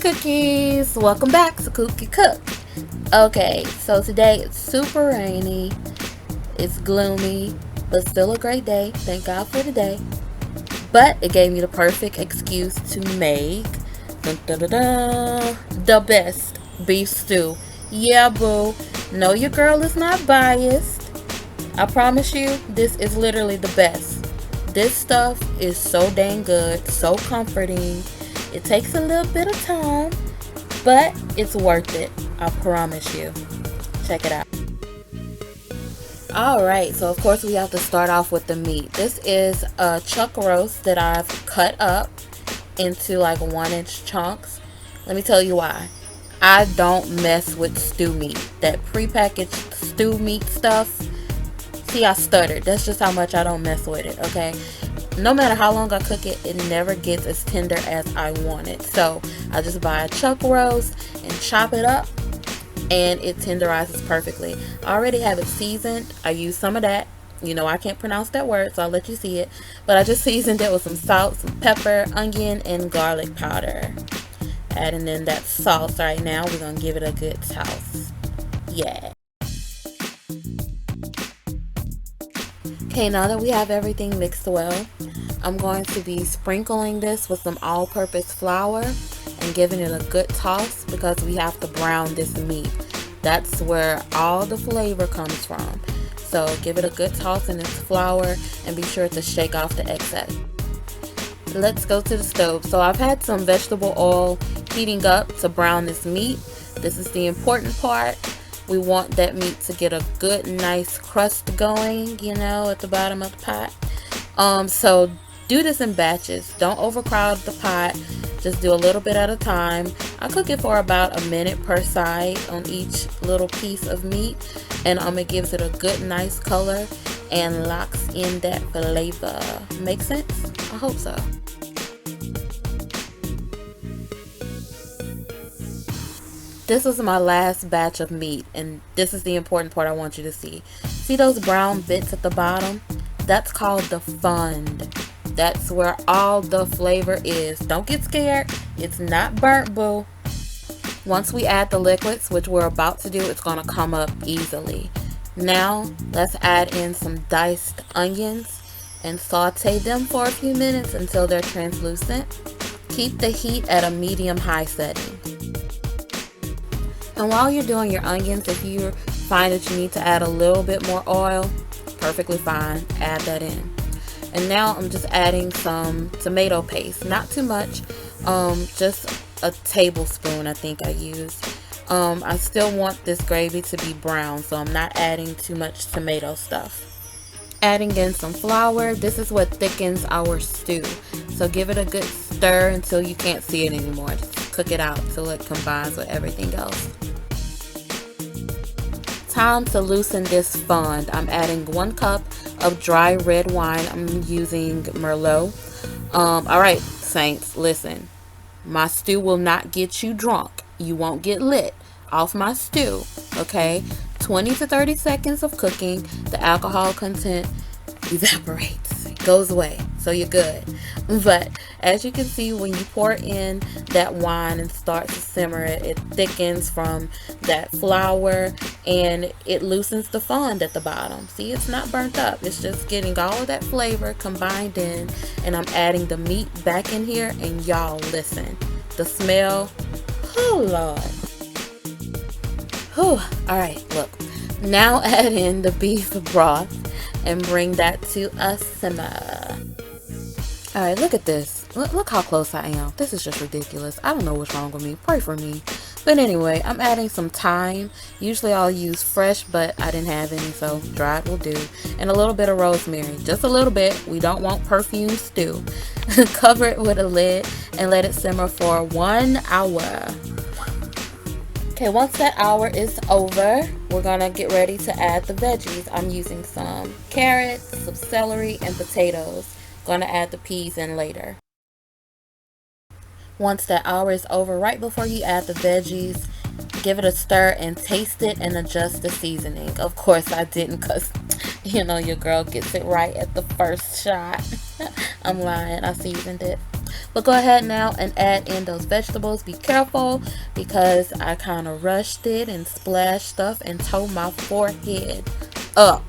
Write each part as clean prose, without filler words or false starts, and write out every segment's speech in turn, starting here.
Cookies, welcome back to Cookie Cook. Okay, so today it's super rainy, it's gloomy, but still a great day. Thank God for today. But it gave me the perfect excuse to make dun, dun, dun, dun, the best beef stew. Yeah, boo. No, your girl is not biased. I promise you, this is literally the best. This stuff is so dang good, so comforting. It takes a little bit of time, but it's worth it. I promise you. Check it out. Alright, so of course we have to start off with the meat. This is a chuck roast that I've cut up into like 1 inch chunks. Let me tell you why. I don't mess with stew meat. That prepackaged stew meat stuff. See, I stuttered. That's just how much I don't mess with it, okay? No matter how long I cook it, it never gets as tender as I want it. So I just buy a chuck roast and chop it up, and it tenderizes perfectly. I already have it seasoned. I use some of that. You know, I can't pronounce that word, so I'll let you see it. But I just seasoned it with some salt, some pepper, onion, and garlic powder. Adding in that sauce right now. We're going to give it a good toss. Yeah. Okay, now that we have everything mixed well, I'm going to be sprinkling this with some all-purpose flour and giving it a good toss because we have to brown this meat. That's where all the flavor comes from. So give it a good toss in its flour and be sure to shake off the excess. Let's go to the stove. So I've had some vegetable oil heating up to brown this meat. This is the important part. We want that meat to get a good, nice crust going, you know, at the bottom of the pot. So do this in batches. Don't overcrowd the pot. Just do a little bit at a time. I cook it for about a minute per side on each little piece of meat. And it gives it a good, nice color and locks in that flavor. Make sense? I hope so. This was my last batch of meat, and this is the important part I want you to see. See those brown bits at the bottom? That's called the fund. That's where all the flavor is. Don't get scared. It's not burnt, boo. Once we add the liquids, which we're about to do, it's going to come up easily. Now, let's add in some diced onions and saute them for a few minutes until they're translucent. Keep the heat at a medium-high setting. And while you're doing your onions, if you find that you need to add a little bit more oil, perfectly fine, add that in. And now I'm just adding some tomato paste, not too much, just a tablespoon I think I used. I still want this gravy to be brown, so I'm not adding too much tomato stuff. Adding in some flour. This is what thickens our stew. So give it a good stir until you can't see it anymore. Just cook it out till it combines with everything else. Time to loosen this fond. I'm adding 1 cup of dry red wine. I'm using Merlot. Alright, Saints, listen. My stew will not get you drunk. You won't get lit off my stew, okay? 20 to 30 seconds of cooking, the alcohol content evaporates, it goes away, so you're good. But as you can see, when you pour in that wine and start to simmer it, it thickens from that flour and it loosens the fond at the bottom. See, it's not burnt up, it's just getting all of that flavor combined in, and I'm adding the meat back in here, and y'all listen, the smell, oh Lord. Whew. Alright, look. Now add in the beef broth and bring that to a simmer. Alright, look at this. Look how close I am. This is just ridiculous. I don't know what's wrong with me. Pray for me. But anyway, I'm adding some thyme. Usually I'll use fresh, but I didn't have any, so dried will do. And a little bit of rosemary. Just a little bit. We don't want perfume stew. Cover it with a lid and let it simmer for 1 hour. Okay, once that hour is over, we're gonna get ready to add the veggies. I'm using some carrots, some celery, and potatoes. Gonna add the peas in later. Once that hour is over, right before you add the veggies, give it a stir and taste it and adjust the seasoning. Of course I didn't, because you know your girl gets it right at the first shot. I'm lying, I seasoned it. But go ahead now and add in those vegetables. Be careful because I kind of rushed it and splashed stuff and tore my forehead up.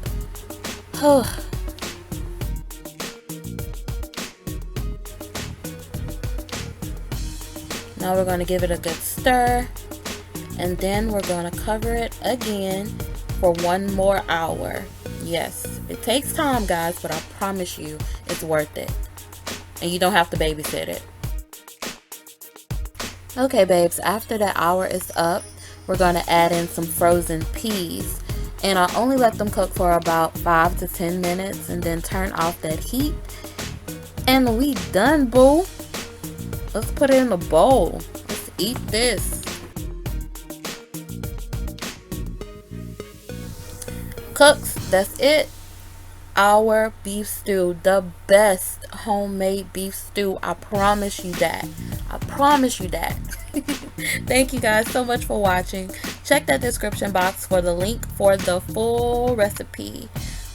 Now we're going to give it a good stir, and then we're going to cover it again for 1 more hour. Yes, it takes time, guys, but I promise you it's worth it. And you don't have to babysit it. Okay, babes, after that hour is up, we're going to add in some frozen peas. And I only let them cook for about 5 to 10 minutes and then turn off that heat. And we done, boo. Let's put it in a bowl. Let's eat this. Cooks, that's it. Our beef stew, the best homemade beef stew. I promise you that. I promise you that. Thank you guys so much for watching. Check that description box for the link for the full recipe.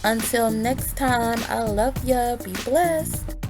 Until next time, I love ya. Be blessed.